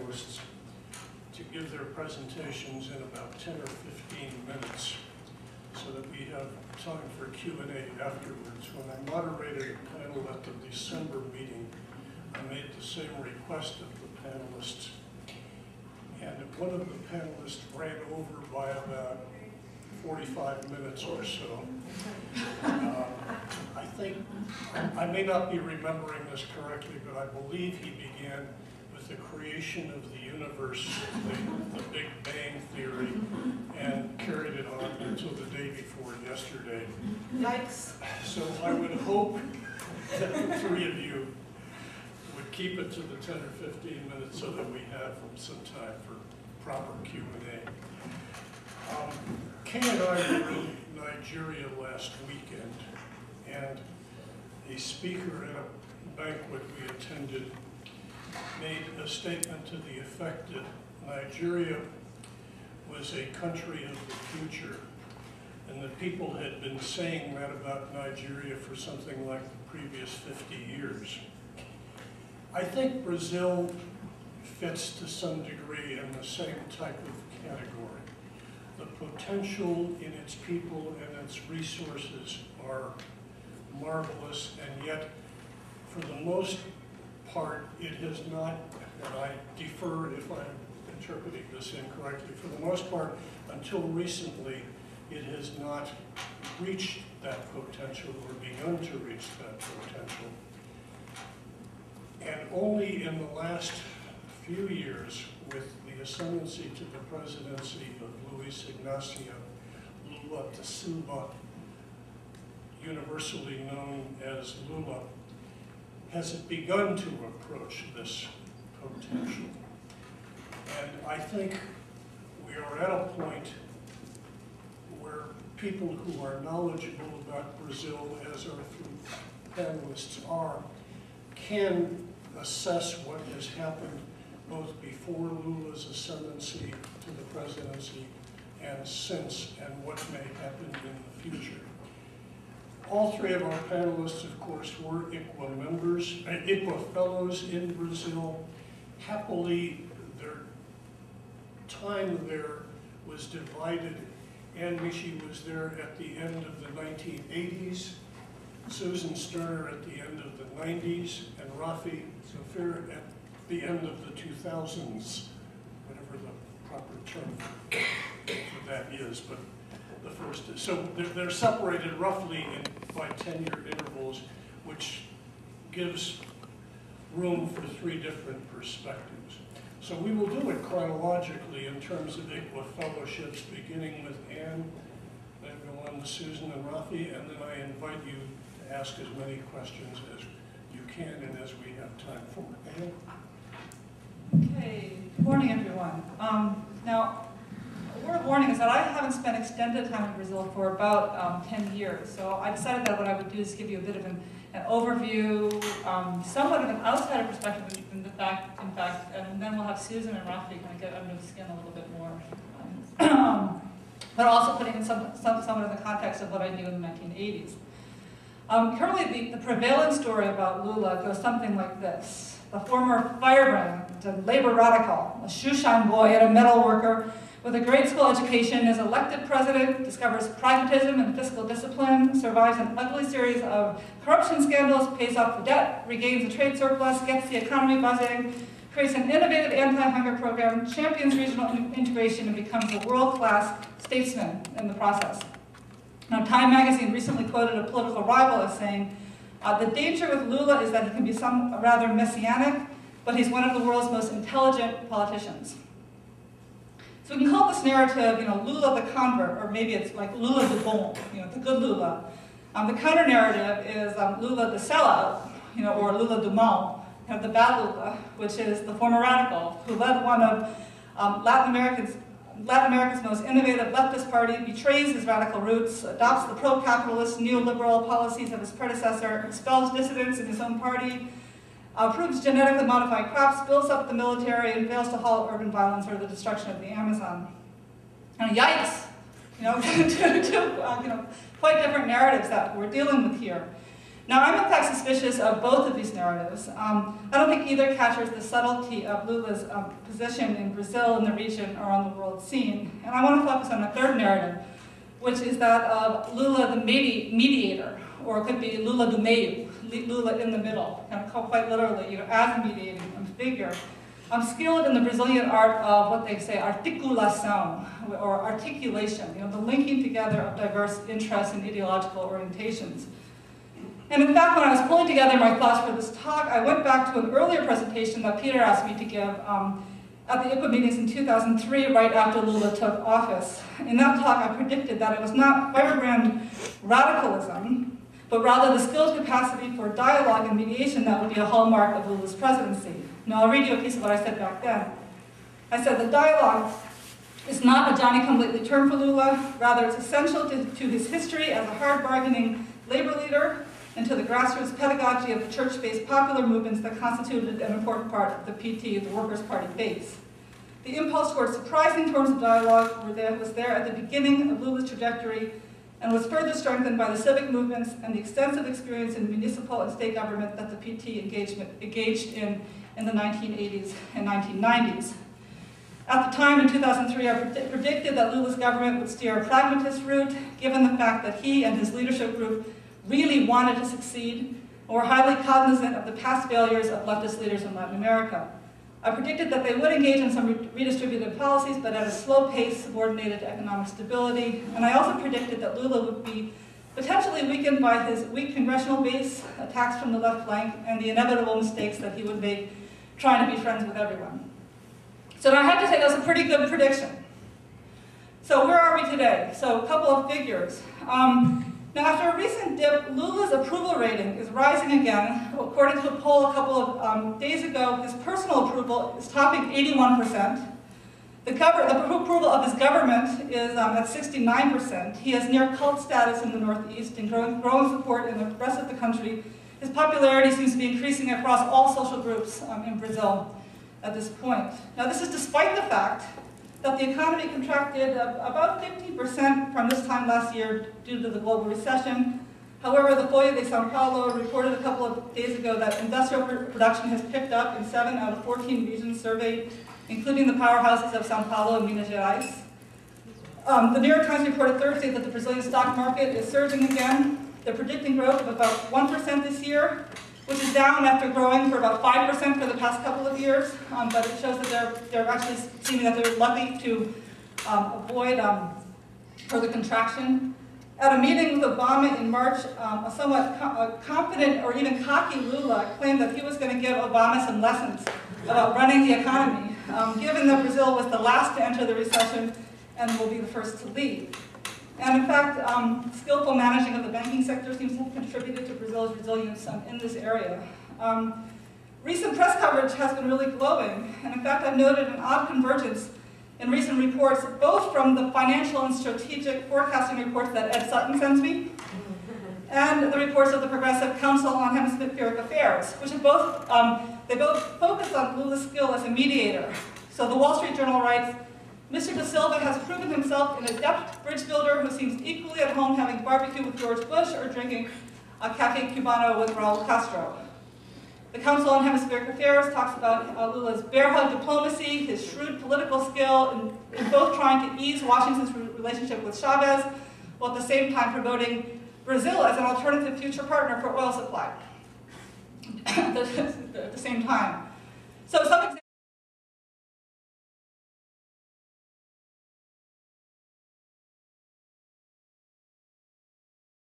panelists to give their presentations in about 10 or 15 minutes so that we have time for Q&A afterwards. When I moderated a panel at the December meeting, I made the same request of the panelists. And one of the panelists ran over by about 45 minutes or so. I think, I may not be remembering this correctly, but I believe he began with the creation of the universe, the Big Bang Theory, and carried it on until the day before yesterday. Yikes. So I would hope that the three of you would keep it to the 10 or 15 minutes so that we have some time for proper Q&A. Kay and I were in Nigeria last weekend, and a speaker at a banquet we attended made a statement to the effect that Nigeria was a country of the future, and that people had been saying that about Nigeria for something like the previous 50 years. I think Brazil fits to some degree in the same type of category. The potential in its people and its resources are marvelous, and yet, for the most part, it has not, and I defer if I'm interpreting this incorrectly, for the most part, until recently, it has not reached that potential or begun to reach that potential. And only in the last few years, with the ascendancy to the presidency of Luis Ignacio Lula da Silva, universally known as Lula, has it begun to approach this potential. And I think we are at a point where people who are knowledgeable about Brazil, as our three panelists are, can assess what has happened both before Lula's ascendancy to the presidency and since, and what may happen in the future. All three of our panelists, of course, were ICWA members, ICWA fellows in Brazil. Happily, their time there was divided. Ann Mische was there at the end of the 1980s, Susan Sterner at the end of the 90s, and Raphi Soifer at the end of the 2000s, whatever the proper term for that is, but the first is. So they're separated roughly by 10-year intervals, which gives room for three different perspectives. So we will do it chronologically in terms of ICWA fellowships, beginning with Ann, then go on to Susan and Raphi, and then I invite you to ask as many questions as you can and as we have time for. Ann? Okay, good morning, everyone. Now, a word of warning is that I haven't spent extended time in Brazil for about 10 years, so I decided that what I would do is give you a bit of an overview, somewhat of an outsider perspective, in fact, and then we'll have Susan and Raphi kind of get under the skin a little bit more, but also putting in somewhat in the context of what I knew in the 1980s. Currently, the prevailing story about Lula goes something like this. The former firebrand and labor radical, a shoeshine boy and a metal worker with a grade school education, is elected president, discovers pragmatism and fiscal discipline, survives an ugly series of corruption scandals, pays off the debt, regains a trade surplus, gets the economy buzzing, creates an innovative anti-hunger program, champions regional integration, and becomes a world-class statesman in the process. Now, Time magazine recently quoted a political rival as saying, the danger with Lula is that he can be rather messianic, but he's one of the world's most intelligent politicians. So we can call this narrative, Lula the convert, or maybe it's like Lula the bon, the good Lula. The counter narrative is Lula the sellout, or Lula du mal, the bad Lula, which is the former radical who led one of Latin America's most innovative leftist party, betrays his radical roots, adopts the pro-capitalist neoliberal policies of his predecessor, expels dissidents in his own party, approves genetically modified crops, builds up the military, and fails to halt urban violence or the destruction of the Amazon. And yikes! Two quite different narratives that we're dealing with here. Now, I'm in fact suspicious of both of these narratives. I don't think either captures the subtlety of Lula's position in Brazil, in the region, or on the world scene. And I want to focus on a third narrative, which is that of Lula the mediator, or it could be Lula do meio, Lula in the middle, kind of quite literally, as a mediating figure. I'm skilled in the Brazilian art of what they say articulação, or articulation, the linking together of diverse interests and ideological orientations. And in fact, when I was pulling together my thoughts for this talk, I went back to an earlier presentation that Peter asked me to give at the ICWA meetings in 2003, right after Lula took office. In that talk, I predicted that it was not firebrand radicalism, but rather the skilled capacity for dialogue and mediation that would be a hallmark of Lula's presidency. Now, I'll read you a piece of what I said back then. I said, the dialogue is not a Johnny-come-lately term for Lula. Rather, it's essential to his history as a hard-bargaining labor leader and to the grassroots pedagogy of the church-based popular movements that constituted an important part of the PT, the Workers' Party base. The impulse towards surprising forms of dialogue was there at the beginning of Lula's trajectory and was further strengthened by the civic movements and the extensive experience in municipal and state government that the PT engaged in the 1980s and 1990s. At the time, in 2003, I predicted that Lula's government would steer a pragmatist route, given the fact that he and his leadership group really wanted to succeed and were highly cognizant of the past failures of leftist leaders in Latin America. I predicted that they would engage in some redistributive policies, but at a slow pace subordinated to economic stability. And I also predicted that Lula would be potentially weakened by his weak congressional base, attacks from the left flank, and the inevitable mistakes that he would make trying to be friends with everyone. So I have to say that was a pretty good prediction. So where are we today? So a couple of figures. Now, after a recent dip, Lula's approval rating is rising again. According to a poll a couple of days ago, his personal approval is topping 81%. The approval of his government is at 69%. He has near cult status in the Northeast and growing support in the rest of the country. His popularity seems to be increasing across all social groups in Brazil at this point. Now, this is despite the fact that the economy contracted about 50% from this time last year due to the global recession. However, the Folha de São Paulo reported a couple of days ago that industrial production has picked up in 7 out of 14 regions surveyed, including the powerhouses of São Paulo and Minas Gerais. The New York Times reported Thursday that the Brazilian stock market is surging again. They're predicting growth of about 1% this year, which is down after growing for about 5% for the past couple of years, but it shows that they're actually seeming that they're lucky to avoid further contraction. At a meeting with Obama in March, a somewhat confident or even cocky Lula claimed that he was going to give Obama some lessons about running the economy, given that Brazil was the last to enter the recession and will be the first to leave. And in fact, skillful managing of the banking sector seems to have contributed to Brazil's resilience in this area. Recent press coverage has been really glowing, and in fact, I've noted an odd convergence in recent reports, both from the financial and strategic forecasting reports that Ed Sutton sends me, and the reports of the Progressive Council on Hemispheric Affairs, which have both focus on Lula's skill as a mediator. So the Wall Street Journal writes, Mr. Da Silva has proven himself an adept bridge builder who seems equally at home having barbecue with George Bush or drinking a cafe cubano with Raul Castro. The Council on Hemispheric Affairs talks about Lula's bear hug diplomacy, his shrewd political skill in both trying to ease Washington's relationship with Chavez, while at the same time promoting Brazil as an alternative future partner for oil supply at the same time. So some